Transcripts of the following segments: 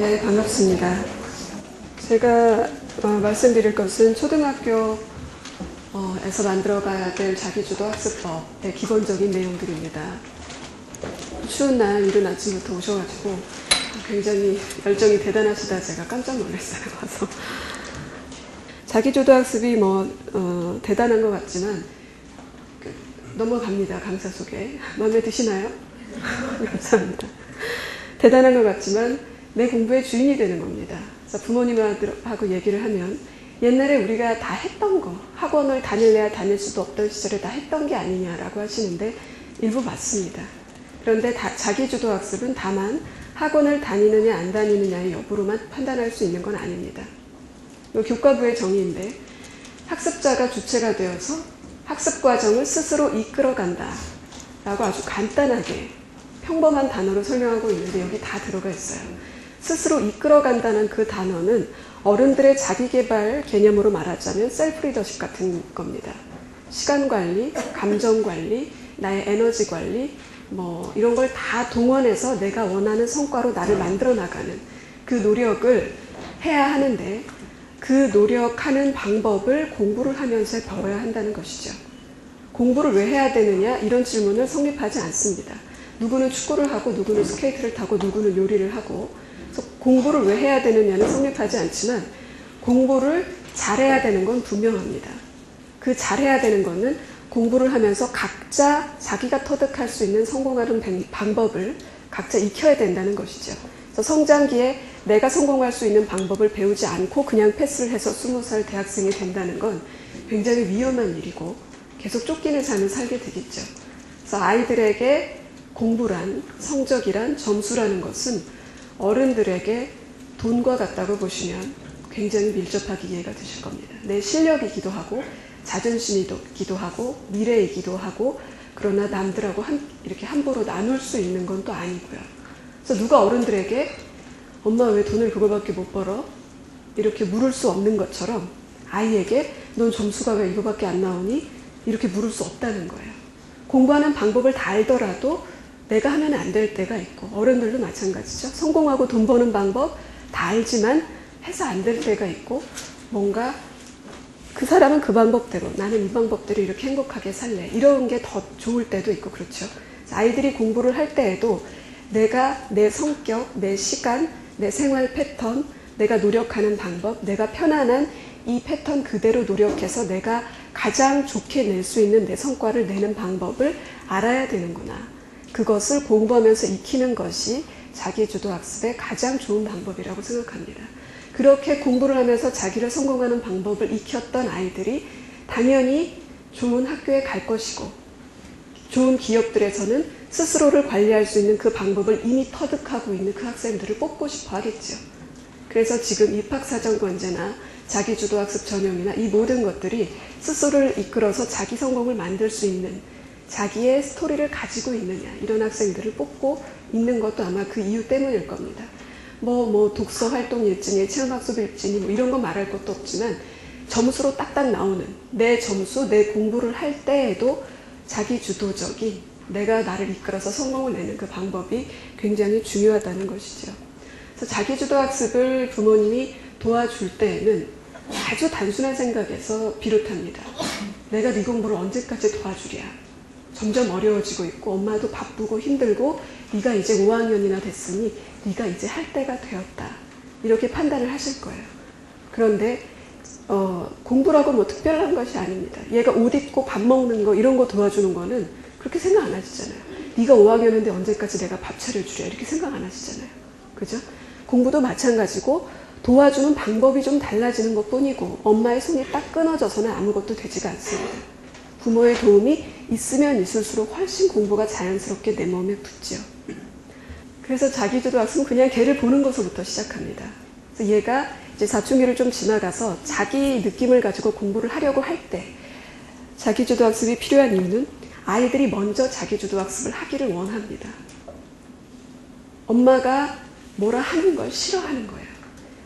네, 반갑습니다. 제가 말씀드릴 것은 초등학교에서 만들어가야 될 자기주도 학습법의 기본적인 내용들입니다. 추운 날 이른 아침부터 오셔가지고 굉장히 열정이 대단하시다 제가 깜짝 놀랐어요. 와서 자기주도 학습이 대단한 것 같지만 넘어갑니다. 강사 소개 마음에 드시나요? 감사합니다. 대단한 것 같지만 내 공부의 주인이 되는 겁니다. 그래서 부모님하고 얘기를 하면 옛날에 우리가 다 했던 거, 학원을 다닐래야 다닐 수도 없던 시절에 다 했던 게 아니냐라고 하시는데 일부 맞습니다. 그런데 자기주도 학습은 다만 학원을 다니느냐 안 다니느냐의 여부로만 판단할 수 있는 건 아닙니다. 교과부의 정의인데 학습자가 주체가 되어서 학습 과정을 스스로 이끌어간다 라고 아주 간단하게 평범한 단어로 설명하고 있는데 여기 다 들어가 있어요. 스스로 이끌어간다는 그 단어는 어른들의 자기개발 개념으로 말하자면 셀프 리더십 같은 겁니다. 시간 관리, 감정 관리, 나의 에너지 관리 이런 걸 다 동원해서 내가 원하는 성과로 나를 만들어 나가는 그 노력을 해야 하는데 그 노력하는 방법을 공부를 하면서 배워야 한다는 것이죠. 공부를 왜 해야 되느냐 이런 질문은 성립하지 않습니다. 누구는 축구를 하고 누구는 스케이트를 타고 누구는 요리를 하고 그래서 공부를 왜 해야 되느냐는 성립하지 않지만 공부를 잘해야 되는 건 분명합니다. 그 잘해야 되는 거는 공부를 하면서 각자 자기가 터득할 수 있는 성공하는 방법을 각자 익혀야 된다는 것이죠. 그래서 성장기에 내가 성공할 수 있는 방법을 배우지 않고 그냥 패스를 해서 20살 대학생이 된다는 건 굉장히 위험한 일이고 계속 쫓기는 삶을 살게 되겠죠. 그래서 아이들에게 공부란, 성적이란, 점수라는 것은 어른들에게 돈과 같다고 보시면 굉장히 밀접하게 이해가 되실 겁니다. 내 실력이기도 하고 자존심이기도 하고 미래이기도 하고 그러나 남들하고 이렇게 함부로 나눌 수 있는 건 또 아니고요. 그래서 누가 어른들에게 엄마 왜 돈을 그거밖에 못 벌어? 이렇게 물을 수 없는 것처럼 아이에게 넌 점수가 왜 이거밖에 안 나오니? 이렇게 물을 수 없다는 거예요. 공부하는 방법을 다 알더라도 내가 하면 안 될 때가 있고 어른들도 마찬가지죠. 성공하고 돈 버는 방법 다 알지만 해서 안 될 때가 있고 뭔가 그 사람은 그 방법대로 나는 이 방법대로 이렇게 행복하게 살래 이런 게 더 좋을 때도 있고 그렇죠. 아이들이 공부를 할 때에도 내가 내 성격, 내 시간, 내 생활 패턴, 내가 노력하는 방법, 내가 편안한 이 패턴 그대로 노력해서 내가 가장 좋게 낼 수 있는 내 성과를 내는 방법을 알아야 되는구나. 그것을 공부하면서 익히는 것이 자기주도 학습의 가장 좋은 방법이라고 생각합니다. 그렇게 공부를 하면서 자기를 성공하는 방법을 익혔던 아이들이 당연히 좋은 학교에 갈 것이고 좋은 기업들에서는 스스로를 관리할 수 있는 그 방법을 이미 터득하고 있는 그 학생들을 뽑고 싶어 하겠죠. 그래서 지금 입학사정관제나 자기주도학습 전형이나 이 모든 것들이 스스로를 이끌어서 자기 성공을 만들 수 있는 자기의 스토리를 가지고 있느냐 이런 학생들을 뽑고 있는 것도 아마 그 이유 때문일 겁니다. 독서 활동 일진이, 체험학습 일진이 이런 거 말할 것도 없지만 점수로 딱딱 나오는 내 점수, 내 공부를 할 때에도 자기주도적인 내가 나를 이끌어서 성공을 내는 그 방법이 굉장히 중요하다는 것이죠. 그래서 자기주도 학습을 부모님이 도와줄 때에는 아주 단순한 생각에서 비롯합니다. 내가 네 공부를 언제까지 도와주랴. 점점 어려워지고 있고 엄마도 바쁘고 힘들고 네가 이제 5학년이나 됐으니 네가 이제 할 때가 되었다. 이렇게 판단을 하실 거예요. 그런데 공부라고 특별한 것이 아닙니다. 얘가 옷 입고 밥 먹는 거 이런 거 도와주는 거는 그렇게 생각 안 하시잖아요. 네가 5학년인데 언제까지 내가 밥 차려주랴 이렇게 생각 안 하시잖아요. 그죠? 공부도 마찬가지고 도와주는 방법이 좀 달라지는 것뿐이고 엄마의 손이 딱 끊어져서는 아무것도 되지가 않습니다. 부모의 도움이 있으면 있을수록 훨씬 공부가 자연스럽게 내 몸에 붙죠. 그래서 자기주도 학습은 그냥 걔를 보는 것부터 시작합니다. 그래서 얘가 이제 사춘기를 좀 지나가서 자기 느낌을 가지고 공부를 하려고 할 때 자기주도 학습이 필요한 이유는 아이들이 먼저 자기주도 학습을 하기를 원합니다. 엄마가 뭐라 하는 걸 싫어하는 거예요.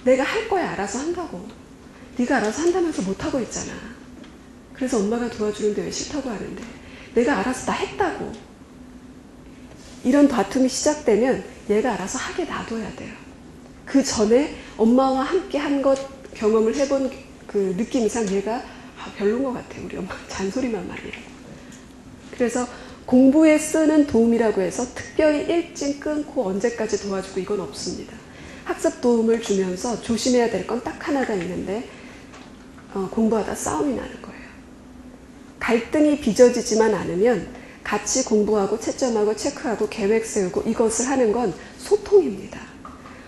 내가 할 거야 알아서 한다고. 네가 알아서 한다면서 못하고 있잖아. 그래서 엄마가 도와주는데 왜 싫다고 하는데 내가 알아서 다 했다고. 이런 다툼이 시작되면 얘가 알아서 하게 놔둬야 돼요. 그 전에 엄마와 함께 한 것 경험을 해본 그 느낌상 얘가 별로인 것 같아. 우리 엄마 잔소리만 많이 하고. 그래서 공부에 쓰는 도움이라고 해서 특별히 일찍 끊고 언제까지 도와주고 이건 없습니다. 학습 도움을 주면서 조심해야 될 건 딱 하나가 있는데 공부하다 싸움이 나는 거예요. 갈등이 빚어지지만 않으면 같이 공부하고 채점하고 체크하고 계획 세우고 이것을 하는 건 소통입니다.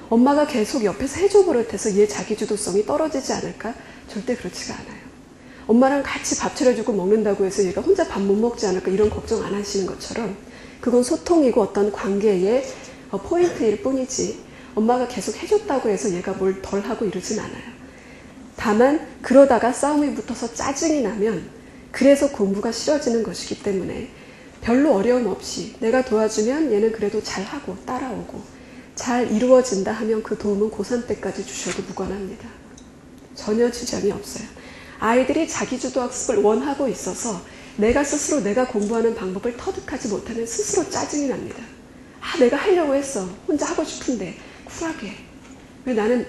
엄마가 계속 옆에서 해줘 버릇해서 얘 자기주도성이 떨어지지 않을까? 절대 그렇지가 않아요. 엄마랑 같이 밥 차려주고 먹는다고 해서 얘가 혼자 밥 못 먹지 않을까 이런 걱정 안 하시는 것처럼 그건 소통이고 어떤 관계의 포인트일 뿐이지 엄마가 계속 해줬다고 해서 얘가 뭘 덜 하고 이러진 않아요. 다만 그러다가 싸움이 붙어서 짜증이 나면 그래서 공부가 싫어지는 것이기 때문에 별로 어려움 없이 내가 도와주면 얘는 그래도 잘하고 따라오고 잘 이루어진다 하면 그 도움은 고3 때까지 주셔도 무관합니다. 전혀 지장이 없어요. 아이들이 자기주도 학습을 원하고 있어서 내가 스스로 내가 공부하는 방법을 터득하지 못하면 스스로 짜증이 납니다. 내가 하려고 했어. 혼자 하고 싶은데 쿨하게. 왜 나는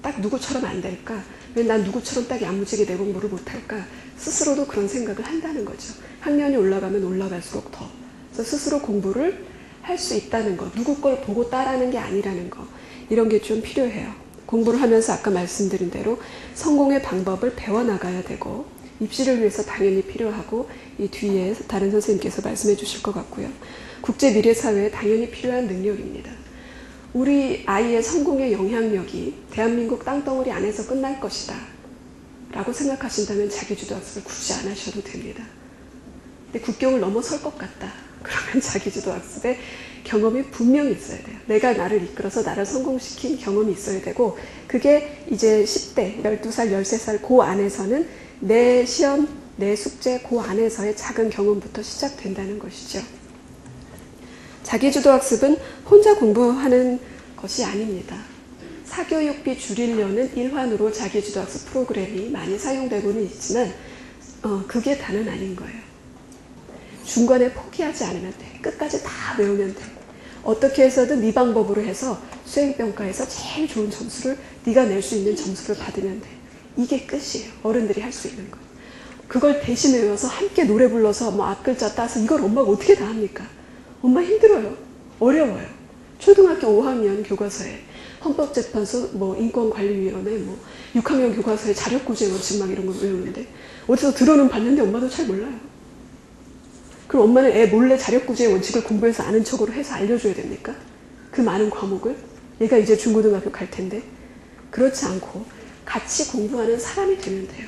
딱 누구처럼 안 될까? 왜 난 누구처럼 딱 야무지게 내 공부를 못할까? 스스로도 그런 생각을 한다는 거죠. 학년이 올라가면 올라갈수록 더. 그래서 스스로 공부를 할 수 있다는 거. 누구 걸 보고 따라하는 게 아니라는 거. 이런 게 좀 필요해요. 공부를 하면서 아까 말씀드린 대로 성공의 방법을 배워나가야 되고 입시를 위해서 당연히 필요하고 이 뒤에 다른 선생님께서 말씀해 주실 것 같고요. 국제 미래 사회에 당연히 필요한 능력입니다. 우리 아이의 성공의 영향력이 대한민국 땅덩어리 안에서 끝날 것이다 라고 생각하신다면 자기주도 학습을 굳이 안 하셔도 됩니다. 근데 국경을 넘어설 것 같다. 그러면 자기주도 학습에 경험이 분명히 있어야 돼요. 내가 나를 이끌어서 나를 성공시킨 경험이 있어야 되고 그게 이제 10대, 12살, 13살 그 안에서는 내 시험, 내 숙제 그 안에서의 작은 경험부터 시작된다는 것이죠. 자기주도 학습은 혼자 공부하는 것이 아닙니다. 사교육비 줄이려는 일환으로 자기주도 학습 프로그램이 많이 사용되고는 있지만 그게 다는 아닌 거예요. 중간에 포기하지 않으면 돼. 끝까지 다 외우면 돼. 어떻게 해서든 네 방법으로 해서 수행평가에서 제일 좋은 점수를 네가 낼 수 있는 점수를 받으면 돼. 이게 끝이에요. 어른들이 할 수 있는 거. 그걸 대신 외워서 함께 노래 불러서 뭐 앞글자 따서 이걸 엄마가 어떻게 다 합니까? 엄마 힘들어요. 어려워요. 초등학교 5학년 교과서에 헌법재판소 뭐 인권관리위원회 뭐 6학년 교과서에 자력구제 원칙 막 이런 걸 외우는데 어디서 들어는 봤는데 엄마도 잘 몰라요. 그럼 엄마는 애 몰래 자력구제의 원칙을 공부해서 아는 척으로 해서 알려줘야 됩니까? 그 많은 과목을? 얘가 이제 중고등학교 갈 텐데. 그렇지 않고 같이 공부하는 사람이 되면 돼요.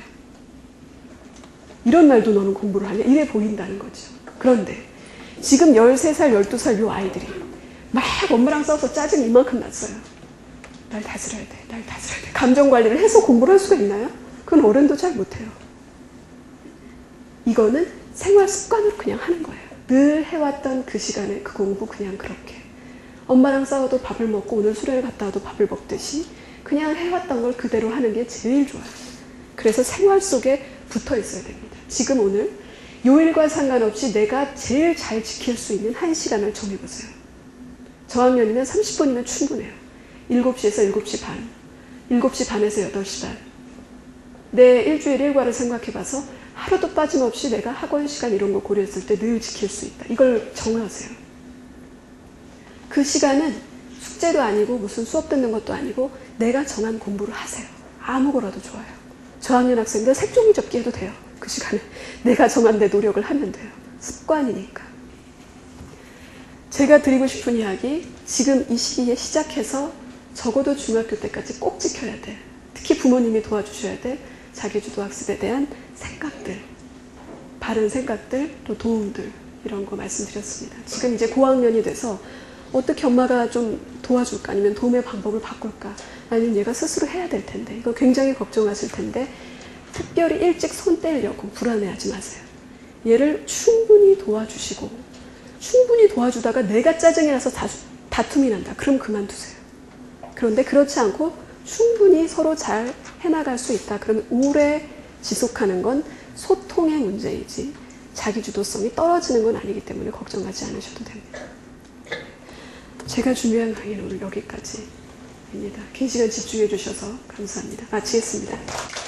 이런 날도 너는 공부를 하냐? 이래 보인다는 거죠. 그런데 지금 13살, 12살 요 아이들이 막 엄마랑 싸워서 짜증 이만큼 났어요. 날 다스려야 돼. 날 다스려야 돼. 감정관리를 해서 공부를 할 수가 있나요? 그건 어른도 잘 못해요. 이거는 생활 습관으로 그냥 하는 거예요. 늘 해왔던 그 시간에 그 공부 그냥 그렇게. 엄마랑 싸워도 밥을 먹고 오늘 수련회 갔다 와도 밥을 먹듯이 그냥 해왔던 걸 그대로 하는 게 제일 좋아요. 그래서 생활 속에 붙어 있어야 됩니다. 지금 오늘 요일과 상관없이 내가 제일 잘 지킬 수 있는 1시간을 정해보세요. 저학년이면 30분이면 충분해요. 7시에서 7시 반, 7시 반에서 8시 반. 내 일주일 일과를 생각해봐서 하루도 빠짐없이 내가 학원 시간 이런 거 고려했을 때 늘 지킬 수 있다. 이걸 정하세요. 그 시간은 숙제도 아니고 무슨 수업 듣는 것도 아니고 내가 정한 공부를 하세요. 아무거라도 좋아요. 저학년 학생들 색종이 접기 해도 돼요. 그 시간에 내가 정한 내 노력을 하면 돼요. 습관이니까. 제가 드리고 싶은 이야기, 지금 이 시기에 시작해서 적어도 중학교 때까지 꼭 지켜야 돼. 특히 부모님이 도와주셔야 돼. 자기주도 학습에 대한 생각들, 바른 생각들, 또 도움들 이런 거 말씀드렸습니다. 지금 이제 고학년이 돼서 어떻게 엄마가 좀 도와줄까? 아니면 도움의 방법을 바꿀까? 아니면 얘가 스스로 해야 될 텐데 이거 굉장히 걱정하실 텐데 특별히 일찍 손 떼려고 불안해하지 마세요. 얘를 충분히 도와주시고 충분히 도와주다가 내가 짜증이 나서 다툼이 난다. 그럼 그만두세요. 그런데 그렇지 않고 충분히 서로 잘 해나갈 수 있다. 그러면 오래 지속하는 건 소통의 문제이지 자기주도성이 떨어지는 건 아니기 때문에 걱정하지 않으셔도 됩니다. 제가 준비한 강의는 오늘 여기까지. 입니다. 긴 시간 집중해 주셔서 감사합니다. 마치겠습니다.